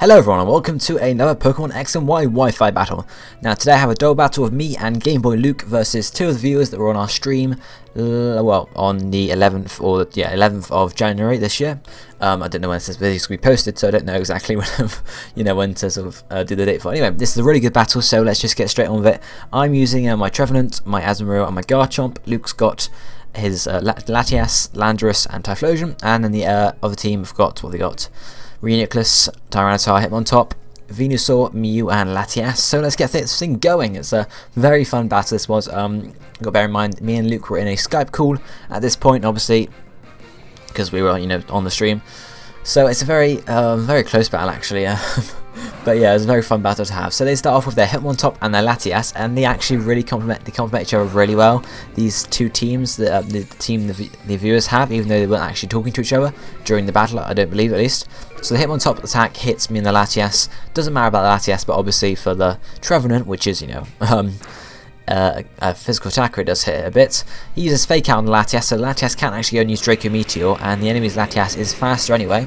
Hello everyone and welcome to another Pokemon X and Y Wi-Fi battle. Now today I have a duel battle of me and Game Boy Luke versus two of the viewers that were on our stream, well, on the 11th of January this year. I don't know when this video is going to be posted, so I don't know exactly when, when to sort of do the date for. Anyway, this is a really good battle, so let's just get straight on with it. I'm using my Trevenant, my Azumarill and my Garchomp. Luke's got his Latias, Landorus and Typhlosion, and then the other team have got, what they got? Reuniclus, Tyranitar, Hitmontop, Venusaur, Mew and Latias. So let's get this thing going. It's a very fun battle this was. Got to bear in mind me and Luke were in a Skype call at this point, obviously, because we were on the stream. So it's a very very close battle actually. But yeah, it was a very fun battle to have. So they start off with their Hitmontop and their Latias, and they actually really complement each other really well. These two teams, the viewers have, even though they weren't actually talking to each other during the battle, I don't believe at least. So the Hitmontop attack hits me in the Latias. Doesn't matter about the Latias, but obviously for the Trevenant, which is a physical attacker, it does hit it a bit. He uses Fake Out on the Latias, so the Latias can't actually go and use Draco Meteor, and the enemy's Latias is faster anyway.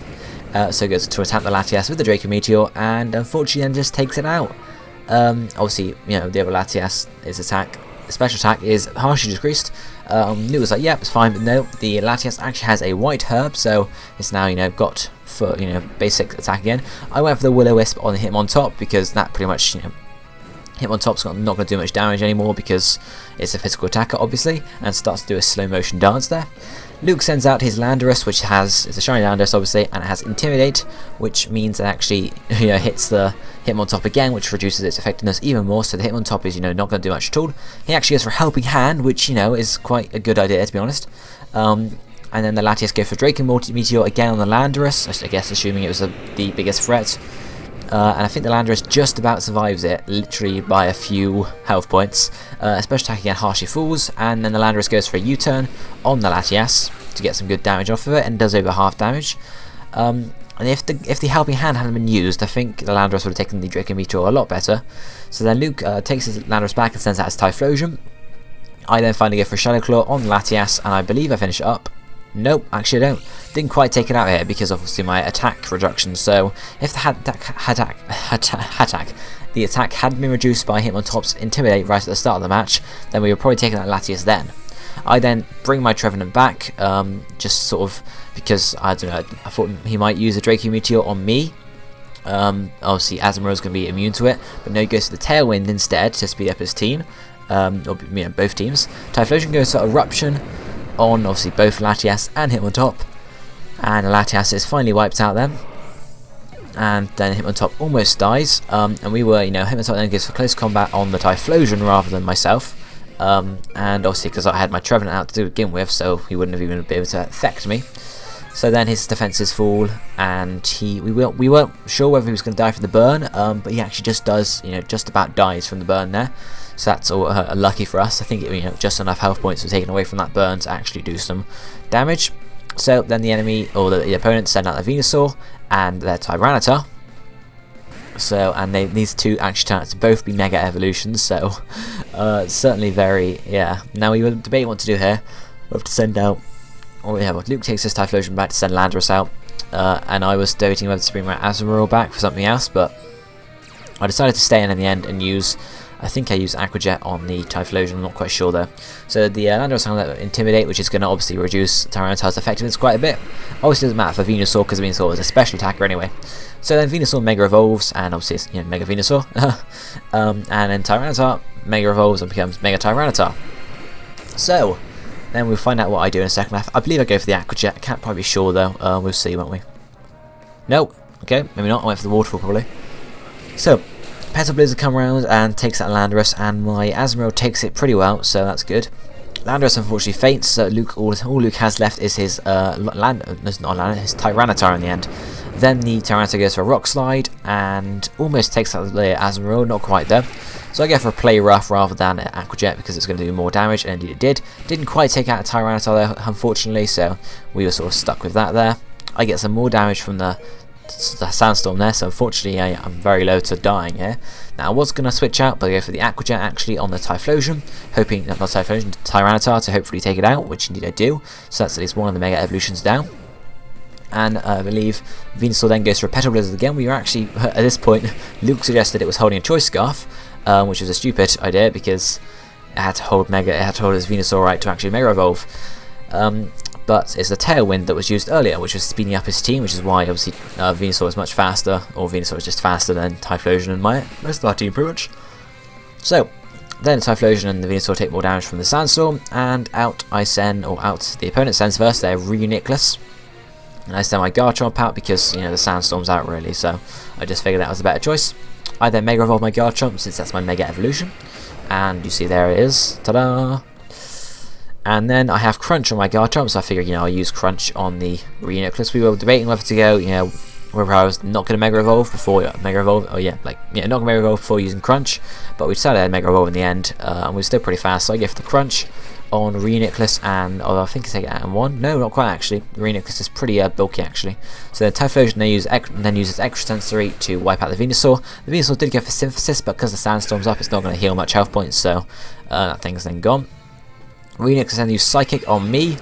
So it goes to attack the Latias with the Draco Meteor, and unfortunately then just takes it out. Obviously, the other Latias, his special attack is harshly decreased. Luke was like, yep, it's fine, but no, the Latias actually has a white herb, so it's now, got for, basic attack again. I went for the Will-O-Wisp on the Hitmontop, because that pretty much, Hitmontop's not going to do much damage anymore, because it's a physical attacker, obviously, and starts to do a slow motion dance there. Luke sends out his Landorus, which it's a shiny Landorus obviously, and it has Intimidate, which means it actually hits the Hitmontop again, which reduces its effectiveness even more, so the Hitmontop is not going to do much at all. He actually goes for Helping Hand, which is quite a good idea to be honest. And then the Latias goes for Draco Meteor again on the Landorus, I guess assuming it was the biggest threat. And I think the Landorus just about survives it, literally by a few health points. Special attack again harshly falls, and then the Landorus goes for a U-turn on the Latias to get some good damage off of it, and does over half damage. And if the Helping Hand hadn't been used, I think the Landorus would have taken the Draco Meteor a lot better. So then Luke takes his Landorus back and sends out his Typhlosion. I then finally go for a Shadow Claw on the Latias, and I believe I finish it up. Nope, actually I don't. Didn't quite take it out here because obviously my attack reduction. So if the attack hadn't been reduced by Hitmontop's Intimidate right at the start of the match, then we were probably taking out Latias then. I then bring my Trevenant back, just sort of because I don't know. I thought he might use a Draco Meteor on me. Obviously Azumarill is going to be immune to it, but no, he goes to the Tailwind instead to speed up his team, or both teams. Typhlosion goes for Eruption on obviously both Latias and Hitmontop, and Latias is finally wiped out then, and then Hitmontop almost dies, and we were, Hitmontop then goes for close combat on the Typhlosion rather than myself, and obviously because I had my Trevenant out to begin with, so he wouldn't have even been able to affect me. So then his defenses fall, and we weren't sure whether he was going to die from the burn, but he actually just does, just about dies from the burn there. So that's all lucky for us. I think just enough health points were taken away from that burn to actually do some damage. So then the enemy, or the opponents, send out the Venusaur and their Tyranitar. So, and these two actually turn out to both be Mega Evolutions, so certainly very, Now we were debating what to do here. We have to send out, Luke takes his Typhlosion back to send Landorus out, and I was debating whether to bring my Azumarill back for something else, but I decided to stay in the end and use, I think I used Aqua Jet on the Typhlosion, I'm not quite sure though. So the Landorus has Intimidate, which is going to obviously reduce Tyranitar's effectiveness quite a bit. Obviously doesn't matter for Venusaur, because Venusaur is a special attacker anyway. So then Venusaur Mega Evolves, and obviously it's Mega Venusaur. And then Tyranitar Mega Evolves and becomes Mega Tyranitar. So then we'll find out what I do in a second. I believe I go for the Aqua Jet, I can't probably be sure though, we'll see, won't we? Nope, okay, maybe not, I went for the Waterfall probably. So Petal Blizzard come around and takes out Landorus, and my Azumarill takes it pretty well, so that's good. Landorus unfortunately faints, so all Luke has left is his his Tyranitar in the end. Then the Tyranitar goes for a Rock Slide and almost takes out the Azumarill, not quite though. So I go for a Play Rough rather than Aqua Jet because it's going to do more damage, and indeed it did. Didn't quite take out a Tyranitar there, unfortunately, so we were sort of stuck with that there. I get some more damage from the Sandstorm there, so unfortunately I'm very low to dying here. Now I was going to switch out, but I go for the Aqua Jet actually on the Typhlosion, hoping, not Typhlosion, Tyranitar to hopefully take it out, which indeed I do. So that's at least one of the Mega Evolutions down. and I believe Venusaur then goes for a Petal Blizzard again. We were actually, at this point, Luke suggested it was holding a Choice Scarf, which was a stupid idea because it had to hold his Venusaur right to actually Mega Evolve. But it's the Tailwind that was used earlier, which was speeding up his team, which is why obviously Venusaur is much faster, or Venusaur is just faster than Typhlosion and most of our team pretty much. So then Typhlosion and the Venusaur take more damage from the Sandstorm, and out the opponent sends first their Reuniclus. And I send my Garchomp out because, the Sandstorm's out really, so I just figured that was a better choice. I then Mega Evolve my Garchomp since that's my Mega Evolution, and you see there it is, ta-da! And then I have Crunch on my Garchomp, so I figured, I'll use Crunch on the Reuniclus. We were debating whether to go, whether I was not going to Mega Evolve before not going to Mega Evolve before using Crunch, but we decided I'd Mega Evolve in the end, and we were still pretty fast, so I gave the Crunch on Reuniclus, and I think I take it out in one. No, not quite actually. Reuniclus is pretty bulky actually. So then Typhlosion then uses Extra Sensory to wipe out the Venusaur. The Venusaur did go for Synthesis, but because the Sandstorm's up, it's not going to heal much health points, so that thing's then gone. Reuniclus then used Psychic on me,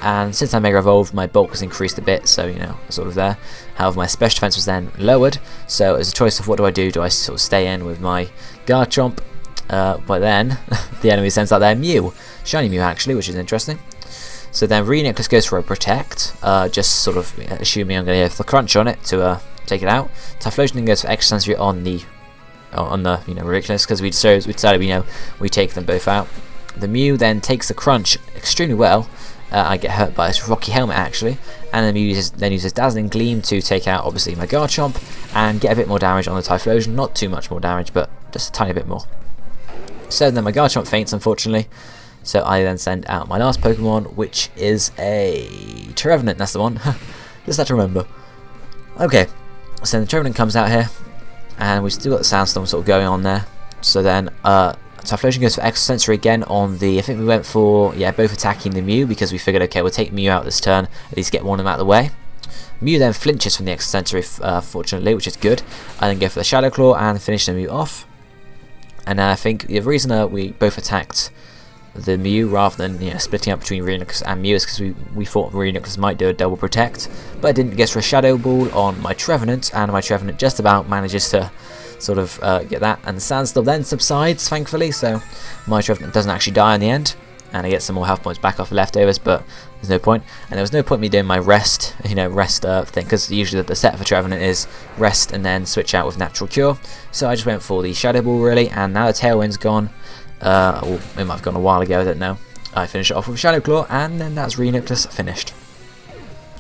and since I Mega Evolved, my bulk was increased a bit, so sort of there. However, my special defense was then lowered, so it was a choice of what do I do? Do I sort of stay in with my Garchomp? But then the enemy sends out their Mew, shiny Mew actually, which is interesting. So then Reuniclus goes for a Protect, just sort of assuming I'm going to have the Crunch on it to take it out. Typhlosion then goes for Extra Sensory on the Reuniclus, because we decided we take them both out. The Mew then takes the Crunch extremely well. I get hurt by this Rocky Helmet actually, and then uses Dazzling Gleam to take out obviously my Garchomp and get a bit more damage on the Typhlosion. Not too much more damage, but just a tiny bit more. So then my Garchomp faints unfortunately, so I then send out my last Pokemon, which is a Trevenant. That's the one. Just had to remember. Okay, so the Trevenant comes out here, and we've still got the Sandstorm sort of going on there. So then Typhlosion goes for Extra Sensory again on the, I think we went for, both attacking the Mew, because we figured, okay, we'll take Mew out this turn, at least get one of them out of the way. Mew then flinches from the Extra Sensory, fortunately, which is good. I then go for the Shadow Claw and finish the Mew off. And I think the reason we both attacked the Mew rather than splitting up between Reuniclus and Mew is because we thought Reuniclus might do a double protect, but I didn't. Get for a Shadow Ball on my Trevenant, and my Trevenant just about manages to sort of get that, and the Sandstorm then subsides thankfully, so my Trevenant doesn't actually die in the end, and I get some more health points back off the leftovers, but there's no point. And there was no point me doing my rest thing, because usually the set for Trevenant is rest and then switch out with Natural Cure, so I just went for the Shadow Ball really, and now the Tailwind's gone, or it might have gone a while ago, I don't know. I finish it off with Shadow Claw, and then that's Reuniclus finished.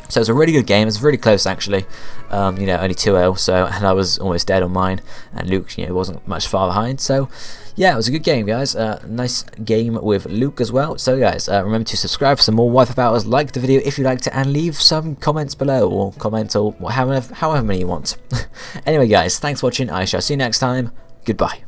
So it was a really good game. It was really close actually. Only 2-0. So, and I was almost dead on mine, and Luke, wasn't much far behind. So, yeah, it was a good game, guys. Nice game with Luke as well. So, guys, remember to subscribe for some more Wi-Fi battles. Like the video if you liked it, and leave some comments below, or comment or however many you want. Anyway, guys, thanks for watching. I shall see you next time. Goodbye.